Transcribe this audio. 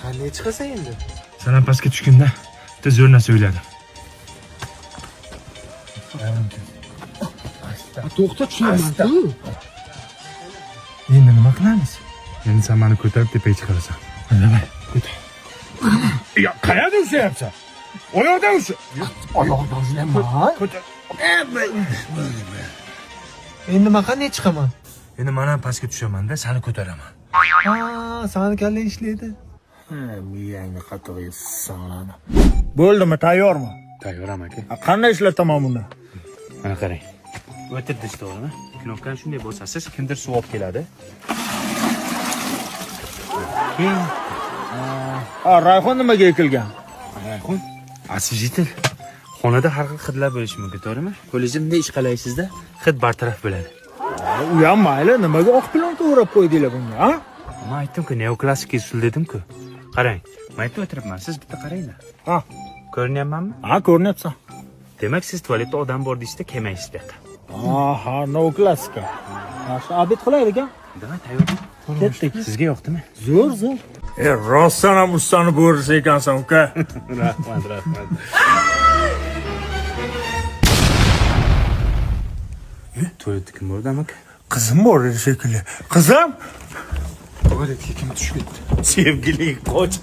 qanday chiqasan endi? Sen ham pastga tushganda bitta zo'r narsa o'yladim. To'xta, tushunyapman-ku. Endi nima qilamiz? Endi sen meni ko'tarib tepaga chiqarasan. Davay, ko'tar. Ya, qayerda ushlayapsan? Oyoqda usha. Oyoqdan ushlayman. Ko'tar. Endi nima qanday chiqaman? Endi men ham pastga tushaman-da, seni ko'taraman. Ha, sani kallang ishlaydi. Miyangni qattiq sangladi. Bo'ldimi, tayyormi? Tayyoram aka. Qanday ishlataman buni? Mana qarang. O'tirdi to'g'rimi? Knopkani shunday bosasiz, kimdir suv olib keladi. Keyin Rayhon nimaga ekilgan? Rayhon, asvijitel. Xonada har xil hidlar bo'lishi mumkin, to'g'rimi? Kollejimda ish qalaysiz-da, hid bartaraf bo'ladi. U ham mayli, nimaga oq plonka o'rab qo'ydinglar bunga, ha? Men aytdim-ku, neoklassik usul dedim-ku. Qarang, men aytib o'tiribman, siz bitta qaranglar. Ha, Ko'rinyapmanmi? ha, ko'rinyapsan. Demak, siz tualetda odam bor deysizda, kelmaysiz bu yoqqa. Aha, no klassika. Yaxshi, obed qilaylik-a? Davay, tayyor. Ketdik. Sizga yoqdimi? Zo'r. Rostdan ham ustani bo'rish ekansan, uka. Rahmat. Tualetda kim bordi, amaki? Qizim bor edi shekilli. Qizim? Tualetga kim tushib ketdi? Sevgili, qoch.